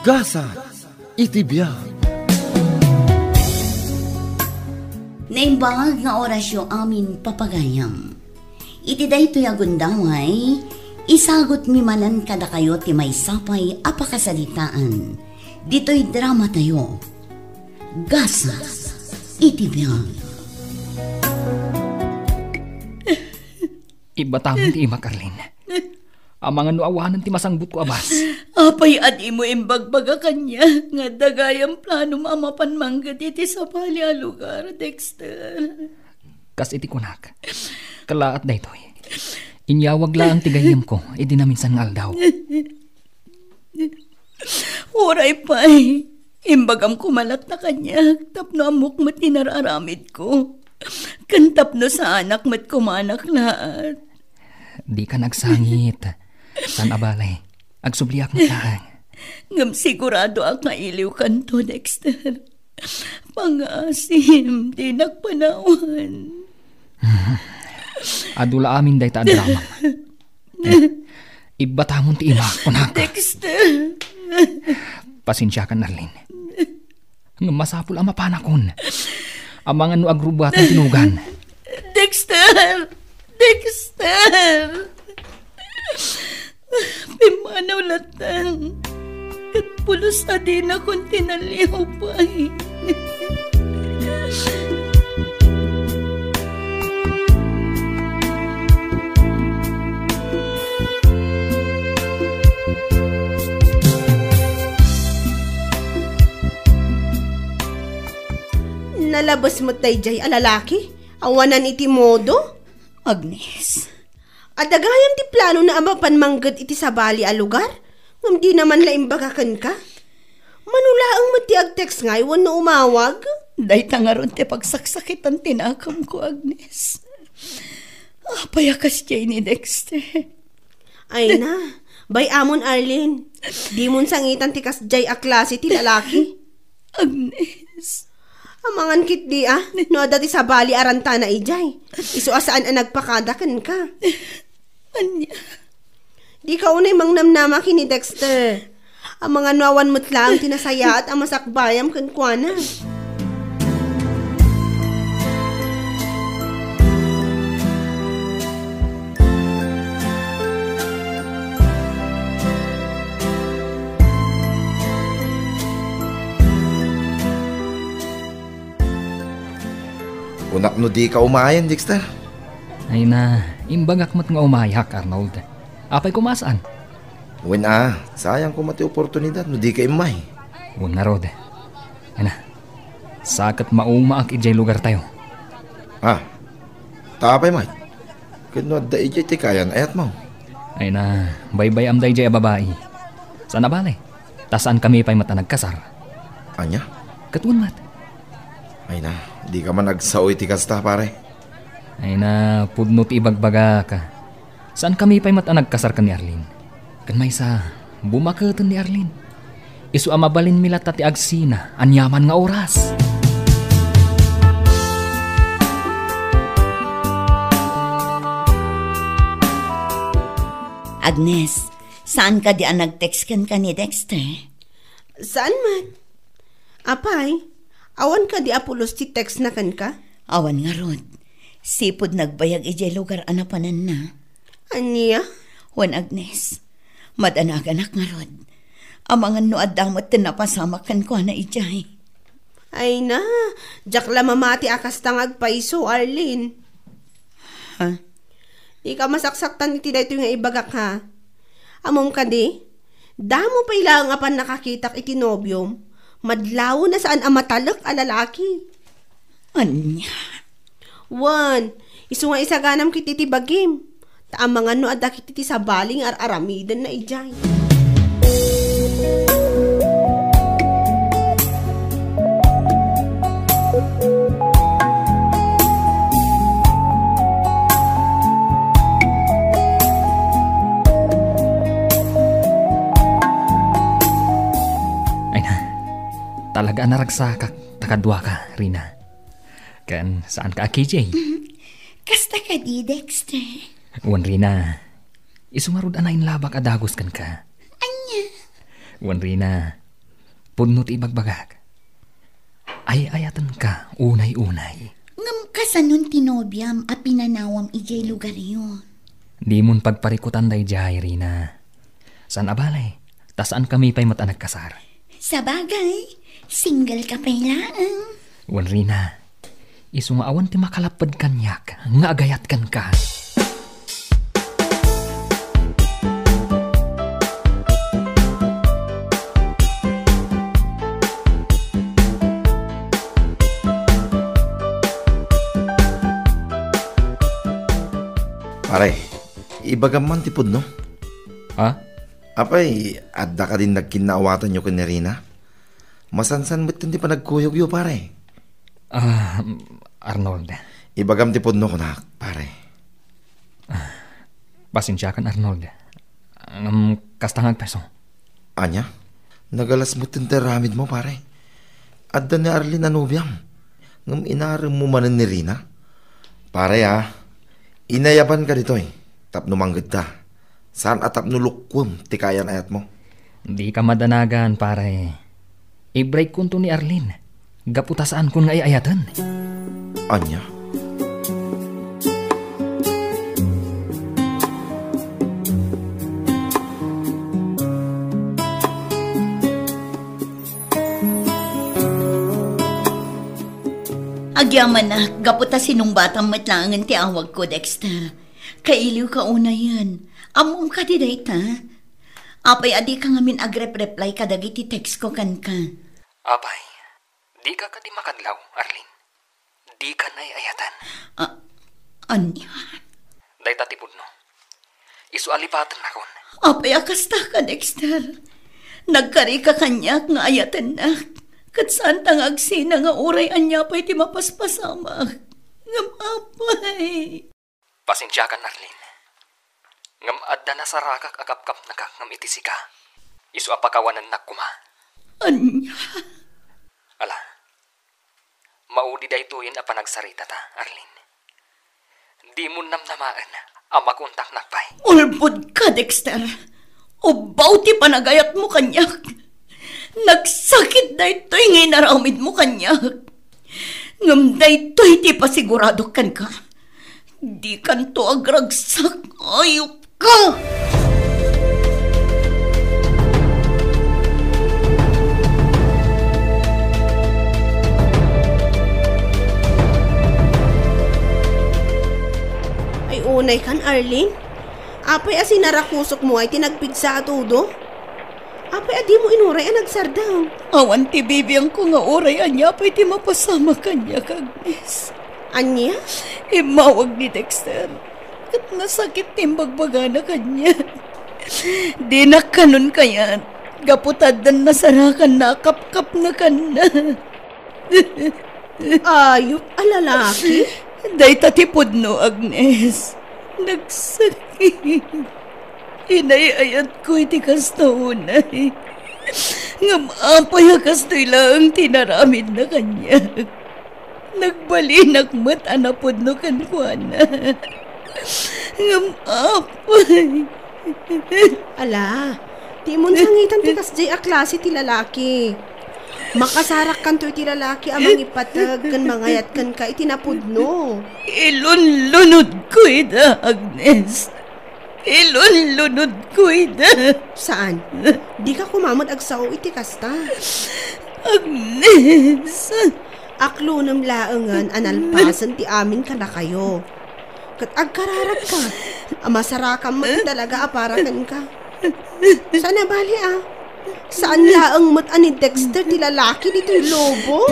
Gasa iti biag. Naimbag nga orasyo amin papagayam. Iti daytoy agundaway, isagot mi manan kada kayo ti may sapay apakasalitaan. Dito'y drama tayo. Gasa iti biag. Ibatamon ti ima, Carlin. Ang mga nuawanan ti masangbut ko abas. Apay adi mo imbagbaga kanya, nga dagayang plano mamapan manggad iti sa bali a lugar, Dexter. Kas iti kunak. Kalaat na ito'y. Inyawag lang tigayam ko, iti na minsan nga aldaw. Uray pa'y, imbagam kumalat na kanya, tapno amok mat tinararamid ko. Kantap no sa anak mat kumanak lahat. Di ka nagsangit. San abalay, agsubliak mo lang. Ngam sigurado ang mailiw kanto, Dexter. Pangasim, di nagpanawan. Adula amin day ta drama. Ibatamon ti ima, kunak. Dexter! Pasensya ka, Narlin. Ngam masapul ang mapanakon. Ang mga nu agrubat ng tinugan. Dexter! Dexter! Pimanaw latan. Kat pulos na din akong tinaliw pa eh. Nalabas mo tayo jay alalaki? Awanan iti modo? Agnes. Adagayam ti plano na amapan manggad iti sa bali a lugar? Ngam di naman laimbagakan ka? Manulaang mati ag-text nga iwan na umawag? Day tangaron ti pagsaksakit ang tinakam ko, Agnes. Payakas jay ni Dexter. Ay na, bay amon Arlene. Di mon sangitan ti kas jay a klase ti lalaki. Agnes. Amangan kit di no dati sa bali aranta na ijay. Isu asaan ang nagpakadakan ka. Anya? Di ka unay mangnamnama kini Dexter. Ang mga nawan mo't lang tinasaya at ang masakbayam kankwana. Unak no di ka umayan, Dexter. Ay na, imbagak mat nga umayak, Arnold. Apay kumasaan? Uwin sayang ko mati oportunidad no di ka imay. Uwan na, Rod. Ay na, sakat maumaak ijay lugar tayo. Tapay, Mike. Kano da ijay ti kayan ayat mo. Ay na, baybay amday jay a babae. Saan nabalay? Tasaan kami pa'y mata nagkasar? Anya? Katuan mat. Ay na, di ka man nagsaoy ti kasta, pare. Ay na, pudno ti ibagbaga ka. Saan kami pa'y mata nagkasar ka ni Arlene? Kan may sa bumakatan ni Arlene. Isu amabalin milat ti agsina, anyaman nga oras. Agnes, saan ka di ang nag-text ka ni Dexter? Saan man? Apay, awan ka di apulos ti text na kan ka? Awan nga, Rod. Sipod nagbayag ijay lugar anapanan na. Anya? Juan Agnes, madanagan nga, Rod. Amangan no adamot tinapasamakan ko na ijay. Ay na, jak la mamati akas tangag paiso, Arlene. Di ka masaksaktan iti dayto nga ibagak ha. Amom ka di, damo pa ilang apan nakakitak iti nobyom, madlaw na saan amatalak a lalaki. Anya? Wan, isu nga isaganam kiti ti bagim. Taamangan no adak iti sa baling aramidan na ijay. Talaga naragsakak, takadwa ka, Rina. Kan, saan ka, KJ? Kasta ka di, Dexter. Wan, Rina. Isumarod anayin labak adagos kan ka. Anya? Wan, Rina. pudno ti ibagbagak. Ay ayatan ka, unay-unay. Ngam kasanon tinobyam a pinanawam ijay lugar yun. Di mon pagparikutan day jay, Rina. San abalay, tasaan kami pa'y matanag kasar. Sa bagay, single ka pa lang. Wan, Rina, iso nga awan ti makalapad kanyak, nga agayat kan ka. Pare, ibagam man tipod no? Ha? Apay, adda ka din nagkinaawatan nyo ka ni Rina? Masansan ba't hindi pa nagkuyog yo, pare? Arnold. Ibagam tipod no ko na, pare. Pasensya kan, Arnold. Kastangag peso. Anya? Nagalas mo tinteramid mo, pare. Adda ni Arlene anubyam. Ngam inaram mo manan ni Rina? Pare inayaban ka dito Tapno manggad ta. Saan atap nulukwam tikayan ayat mo? Di ka madanagan, pare. I-break kunto ni Arlene. Gaputasaan kun nga ayatan. Anya? Agyaman na, gaputa sinong batang matlangan ti awag ko, Dexter. Kailiw ka una yan. Among ka di dayta. Apay adi ka ngamin agrep-reply kadagi ti text ko kan ka. Apay, di ka di makadlaw, Arlene. Di ka na ayatan. Anya? Day tatipod no. Isu alipatan na kon. Apay akasta ka, Dexter. Nagkari ka kanyak nga ayatan na. Kat saan tangagsina nga uray anya pa'y ti mapaspasama. Ngam apay. Pasensya ka, Arlene. Ngam adda na sarakak akapkap na ka ngam itisi ka. Isu apakawanan na kuma. Anya? Ala, maudi day tuyin a panagsarita ta, Arlene. Di mo namnamaan ang makuntak nakpay. Ulbod ka, Dexter. O bauti panagayat mo kanyak. Nagsakit na ito'y ngay naramid mo kanyak. Ngam na ito'y ti pasigurado kan ka. Di kan to agragsak. Ayop ka! Ay unay kan, Arlene? Apay asinarakusok mo ay tinagpigsa atudo? Apay adi mo inuray ang nagsardaw. Awan ti bibiyang ko nga oray anya pa'y ti mapasama kanya, Agnes. Anya? Imawag ni Dexter. At nasakit timbagbaga na kanya. Di na kanon kaya. Gaputadan na sarakan na kapkap na kana. Ayop, alalaki. Day tatipod no, Agnes. Nagsakit. Inayayat ko iti kastaunay. Ngam apay kastoy lang tinaramid na kanya. Nagbalinak mat anapod no kankwana. Ngam apay. Ala, di mo sangitan ti kasjay a klase ti lalaki. Makasarak kan to iti lalaki amang ipatag kan mangayat kan ka itinapudno. Ilunlunod ko ida, Agnes. Ilunlunod ko ida. Saan? Di ka kumamod agsao iti kasta. Agnes. Aklunam laengan analpasan ti amin ka na kayo. Kat agkararap ka. Masarakan mo talaga aparakan ka. Saan na bali Saan laeng mat ani Dexter ti lalaki dito yung lobo?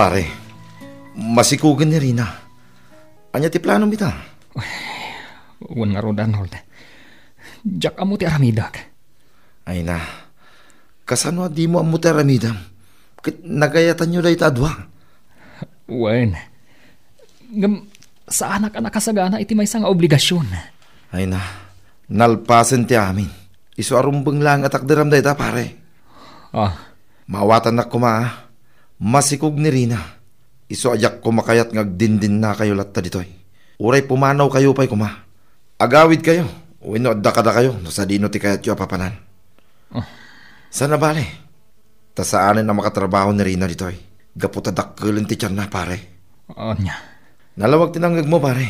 Pare, masikugan ni Rina. Anya ti plano mita? Uwan nga rodan, Arnold. Diyak amo ti aramidak. Ay na, kasano di mo amo ti aramidam? Nagayatan nyo dahi tadwa. Uwan. Sa anak-anak kasagana iti may nga obligasyon. Ay na, nalpasan ti amin. Isu arumbeng lang at akderam day ta, pare. Ah, Mawatan na kuma, masikog ni Rina. Isu ajak kumakayat ngagdindin na kayo latta ditoy. Uray pumanaw kayo pa'y kuma. Agawid kayo. Uwino adda kada kayo. No sa dino ti kayat yu apapanan. Sana bale? Ta saanin na makatrabaho ni Rina ditoy. Gaputadakkelin ti tiyan na, pare. anya. Nalawag tinanggag mo, pare.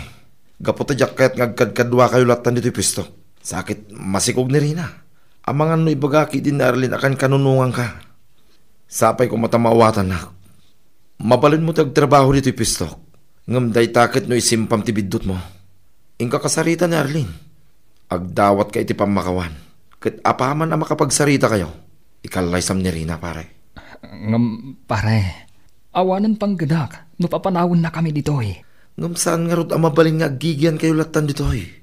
Gaputadyak kayat ngagkadkadwa kayo latan dito'y pisto. Sakit masikog ni Rina. Amangan no ibagaki din na Arlene akan kanunungan ka. Sapay ko matamawatan na. Mabalin mo tagtrabaho dito'y pisto. Ngam day takit no isimpam ti biddot mo. Ingka kasarita ni Arlene. Agdawat ka iti pamakawan. Kat apaman na makapagsarita kayo. Ikalaysam ni Rina, pare. Ngam, pare, awanan pang gadak. No papanawon na kami dito eh. Ngam saan nga rod amabalin nga agigyan kayo latan dito eh.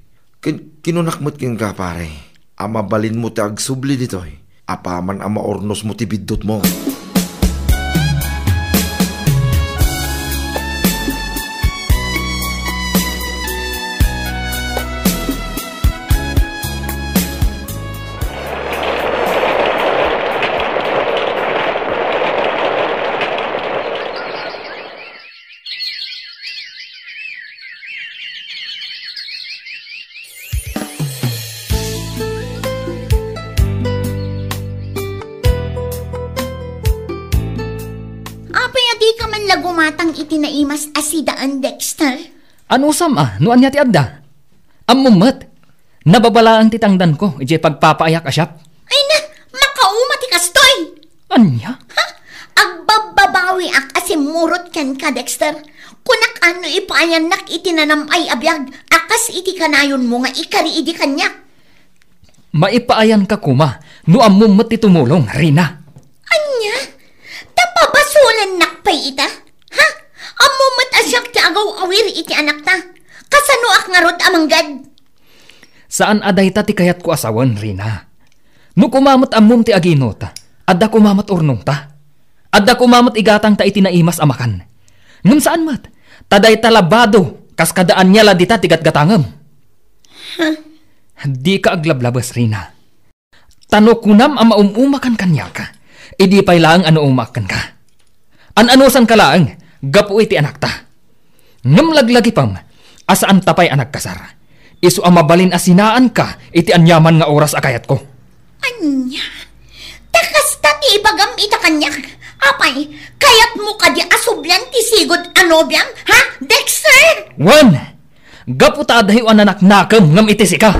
Kinunakmot kin ka, pare. Amabalin mo ti agsubli dito eh. Apaman ama ornos mo ti biddot mo. Lagumatang itinaimas asidaan, Dexter. Ano sama? Noan niya ti adda? Amumat. Nababalaan ti tangdan ko. Ije pagpapaayak asyap. Ay na, makauma ti kastoy. Anya? Ha? Agbababawi ak asimurot ken ka, Dexter. Kunak ano ipayan nak itinanam ay abiyag. Akas iti kanayon mo nga ikari idi kanyak. Maipaayan ka kuma. No amumat ti tumulong, Rina. Anya? Tapabasulan nakpay ita? Ha? Amumat asyak ti agaw awir iti anak ta. Kasano ak nga rod amanggad? Saan aday ta ti kayat ko asawan, Rina? No kumamot amum ti aginota, adda kumamot urnong ta. Adda kumamot igatang ta itinaimas amakan. Ngam saan mat? Taday talabado, kaskadaan niya ladita tigat-gatangam. Di ka aglablabas, Rina. Tano kunam ama umumakan kanya ka. Idi pay lang ano umakan ka. An-anusan ka lang, gapu iti anak ta. Ngam laglagi pam, asaan tapay anak kasar. Isu amabalin asinaan ka, iti anyaman nga oras akayat ko. Anya? Takas tati ibagam ita kanyak. Apay, kayat mo ka di asublan ti sigod anobyang, ha, Dexter? Wan! Gapu ta dahiw an anak nakam ngam iti sika.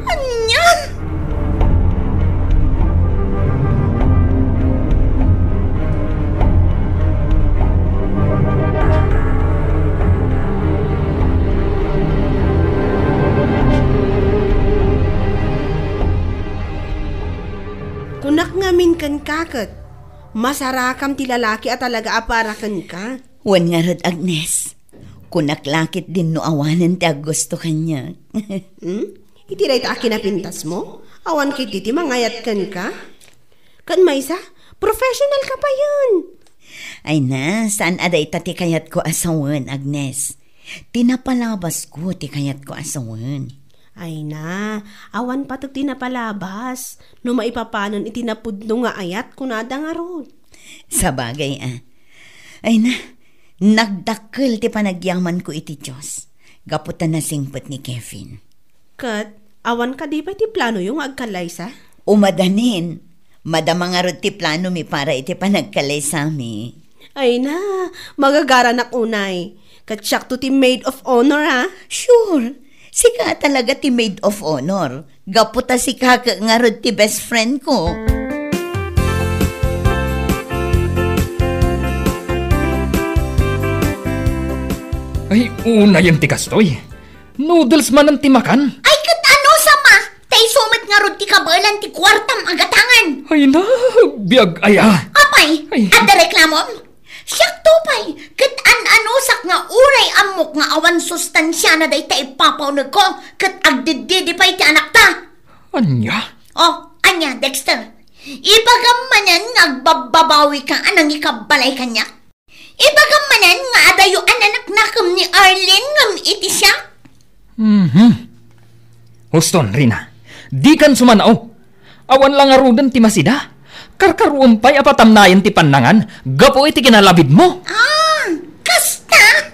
Anya? Kunak ngamin kan kakot. Masarakam ti lalaki at talaga aparakan ka. Wan nga rod, Agnes. Kunak lakit din no awanan ti gusto kanya. Iti ray ta akinapintas mo? Awan kit iti mangayat kan ka? Kan maysa, professional ka pa yun. Ay na, saan aday ta ti kayat ko asawan, Agnes? Tinapalabas ko ti kayat ko asawan. Ay na, awan patok tinapalabas. No maipapanon itinapudno nga ayat kunada nga rod. Sa bagay Ay na, nagdakkel ti panagyaman ko iti Diyos. Gaputan na singpet ni Kevin. Kat, awan ka di ba ti plano yung agkalaysa? Umadanin. Madama nga rod ti plano mi para iti panagkalay sa mi. Ay na, magagara na unay. Kat siyak to ti maid of honor ha? Sure. Sika talaga ti maid of honor. Gaputa si kaka nga rod ti best friend ko. Ay, una yung tikastoy. Noodles man ang timakan. Ay, kat ano sama? Tay sumat nga rod ti kabalan ti kwartam agatangan. Ay na, biyag aya. Apay, Ay. ada reklamom? Siyak tupay, kat an-anusak nga uray amok nga awan sustansya na day ta ipapaunag ko, kat agdididi pa'y ti anak ta. Anya? Oh, anya, Dexter. Ibagam manan nga agbababawi ka anang ikabalay kanya. Ibagam manan nga adayo anak nakam ni Arlene ngam iti siya. Huston, Rina. Di kan sumanao. Awan lang arudan ti masida. Karkarumpay apatamnayan ti panangan. Gapo iti kinalabid mo. Kasta?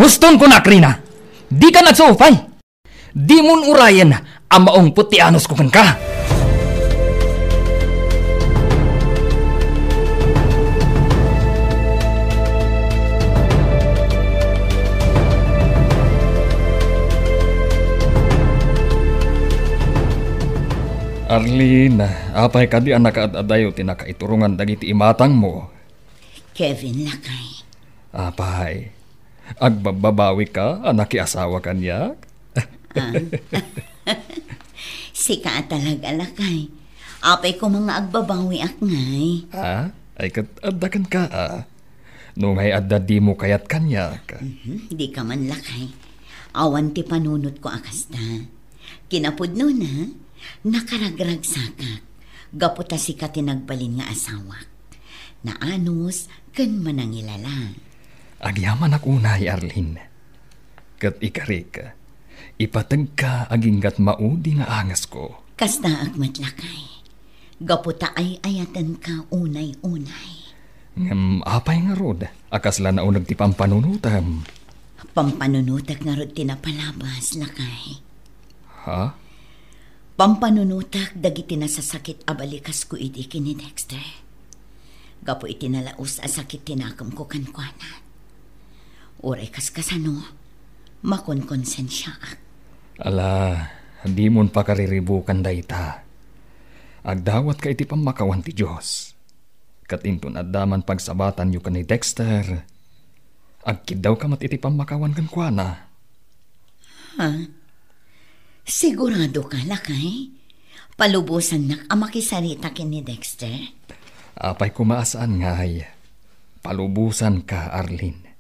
Huston ko na, Rina. Di ka nagsupay. Di mon urayan ang maong puti anos ko ka. Arlene, apay ka di anak at adayo tinakaiturungan dagiti imatang mo. Kevin lakay. Apay, agbababawi ka, anak asawa kanya? Sika talaga lakay. Apay ko mga agbabawi ak ngay. Ha? Ay katadakan ka Nung ay adda di mo kayat kanya ka. Di ka man lakay. Awan ti panunot ko akasta. Kinapudno na, nakaragrag sakak. Gaputa sika tinagbalin nga asawak. Naanos, kan manangilala. Agyaman ako unay, Arlene. Kat ikari ka. Ipatag ka aginggat maudi nga angas ko. Kasta agmatlakay. Gaputa ay ayatan ka unay-unay. Apay nga rod. Akasla na unag ti pampanunutam. Pampanunutak nga rod tinapalabas, lakay. Ha? Pampanunutak dagiti nasasakit abalikas ko iti kini Dexter. Gapo iti nalaus asakit tinakam ko kankwana. Uray kasano, makonkonsensya ak. Ala, di mon pa kariribukan dayta. Agdawat ka iti pamakawan ti Diyos. Katinton addaman pagsabatan yu ka ni Dexter. Agkid daw ka mat iti pamakawan kankwana. Ha? Sigurado ka, lakay? Palubusan na amakisarita kin ni Dexter? Apay kumaasaan ngay. Palubusan ka, Arlene.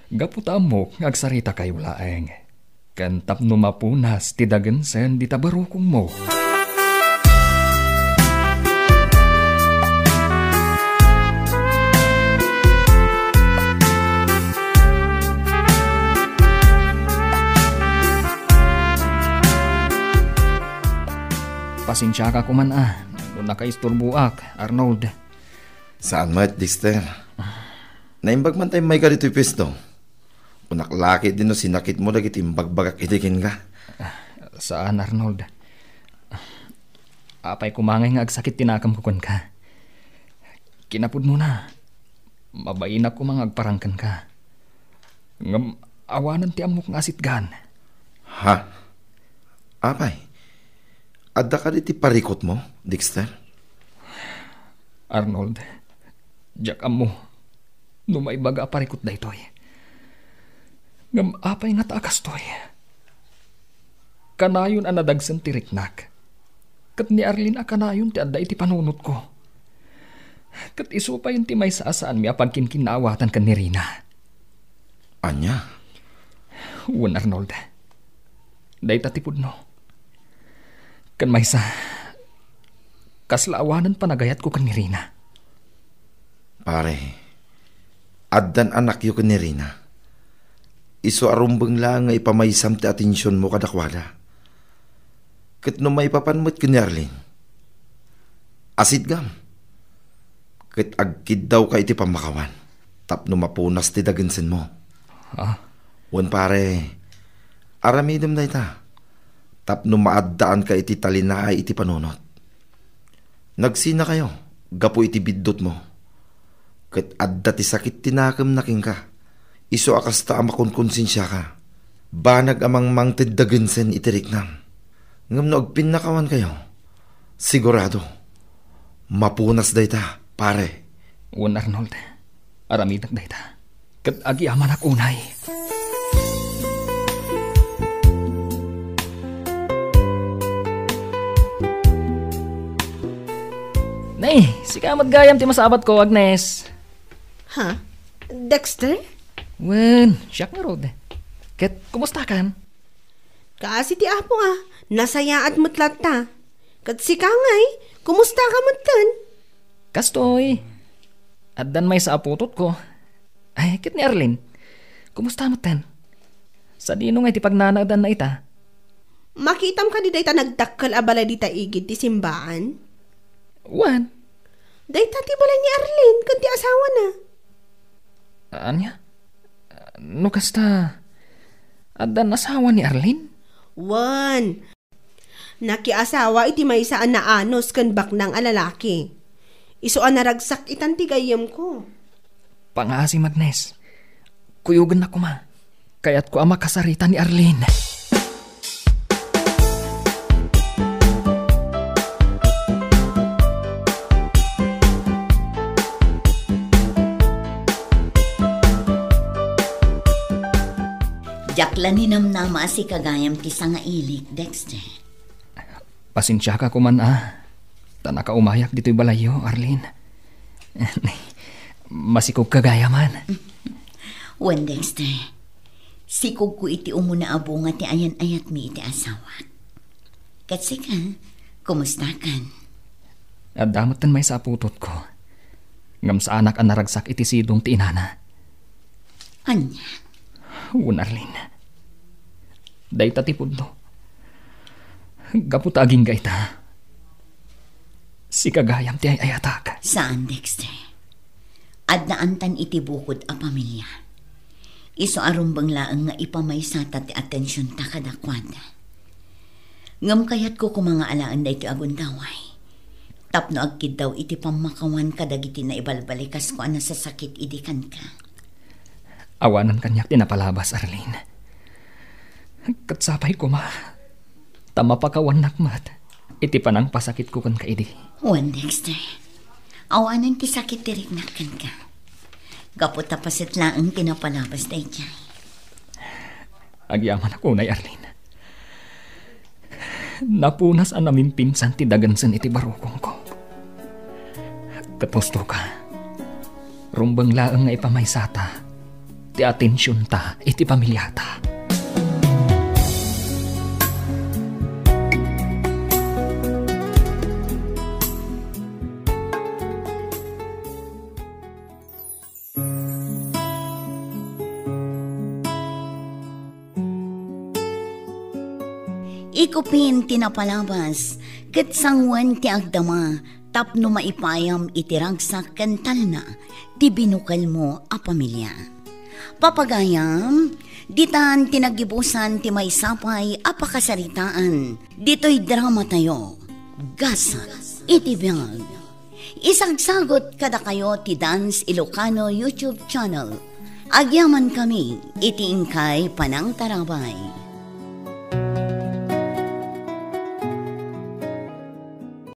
Gaputa mo ngagsarita kayo laeng. Kantap no mapunas ti dagensen di tabarukong mo. Pasensya ka kuman Doon nakaisturbuak, Arnold. Saan mo, Dexter? Naimbag man tayo may ganito pisto. Unaklaki din no sinakit mo dagit imbagbagak idikin ka. Saan, Arnold? Apay kumangay nga agsakit tinakam ko ka. Kinapud mo na. Mabain ako mga agparangkan ka. Ngam awanan ti amok nga asitgan. Ha? Apay? Adda ka di ti parikot mo, Dexter? Arnold, jak amo. Numay baga parikot da ito'y. Ngam apay nga taakas to'y. Kanayon anadagsan ti riknak. Kat ni Arlene kanayon ti adda iti panunot ko. Kat iso pa yun ti may saasaan mi apagkinkinawatan ka ni Rina. Anya? Uwan, Arnold. Day tatipod no. Kan may sa kaslaawanan panagayat ko kan ni Rina. Pare, addan anak yu kan ni Rina. Iso arumbang lang nga ipamaysam ti atensyon mo kadakwada. Kat no may papanmot kan ni Arlene. Asid gam. Kat agkid daw ka iti pamakawan. Tap no mapunas ti dagensen mo. Ha? Wan pare, aramidom na ita. Tap no maaddaan ka iti talinaay iti panunot. Nagsina kayo, gapo iti biddot mo. Kat adda ti sakit tinakam naking ka. Iso akas ta amakonkonsensya ka. Banag amang mangtid dagensen iti riknam. Ngam no agpinakawan kayo. Sigurado, mapunas dayta, pare. Uwan, Arnold. Aramidak dayta. Kat agiaman ak unay. Nay, sikamat gayam ti masabat ko, Agnes. Ha? Dexter? Wen, siyak nga rod. Ket, kumusta kan? Kaasi ti apo nasayaat mutlat ta. Kat si kangay, kumusta ka mutan? Kastoy. Addan may sa aputot ko. Ay, kit ni Arlene. Kumusta mutan? Sa dino nga ti pagnanagdan na ita. Makitam ka di ta nagdakkal abala di ta igid ti simbaan? Wan, Day tati bala ni Arlene, kanti asawa na. anya? No kasta, adan asawa ni Arlene? Wan. Nakiasawa iti may saan na anos kan baknang alalaki. Isuan na ragsak itan tigayam ko. Pangasi Magnes, kuyugan na ko ma. Kaya't ko ama kasarita ni Arlene. Jakla ni namnama si kagayam ti nga ilik, Dexter. Pasensya ka ko man Tanaka umayak dito'y balayo, Arlene. Masikog kagaya man. Wan, Dexter. Sikog ko iti umuna abunga ti ayan-ayat mi iti asawa. Katsi ka, kumusta kan? At damotan may saputot ko. Ngam sa anak ang naragsak iti sidong ti inana. Anya? Wan, Arlene. Dayta ti pudno. Gapot aging gaita. Si kagayam ti ay ayatak. Saan, Dexter? Adnaantan iti bukod a pamilya. Iso arumbang laang nga ipamaysa ti atensyon ta kadakwada. Ngam kayat ko kumanga alaan da iti agundaway. Tapno agkid daw iti pamakawan kadagiti na ibalbalikas ko ana sa sakit idikan ka. Awanan kanyak tinapalabas, Arlene. Katsapay ko ma. Tama pa kawan nakmat. Iti panang pasakit ko kan kaidi. Juan Dexter, awanan ti sakit tirik nakan ka. Gapot tapasit laang tinapalabas day dyan. Agyaman ako na, Arlene. Napunas ang naming pinsan ti dagansan iti barukong ko. Katusto ka. Rumbang laang nga ipamaysata. Ti atensyon ta iti pamilyata. Ikupin tinapalabas, ket sangwan ti agdama, tapno maipayam itiragsak kental na, ti binukal mo a pamilya. Papagayam, ditan tinagibusan ti may sapay a pakasaritaan, dito'y drama tayo, gasa, iti biyag. Isagsagot kada kayo ti Dance Ilocano YouTube channel. Agyaman kami, iti ingkay Panang Tarabay.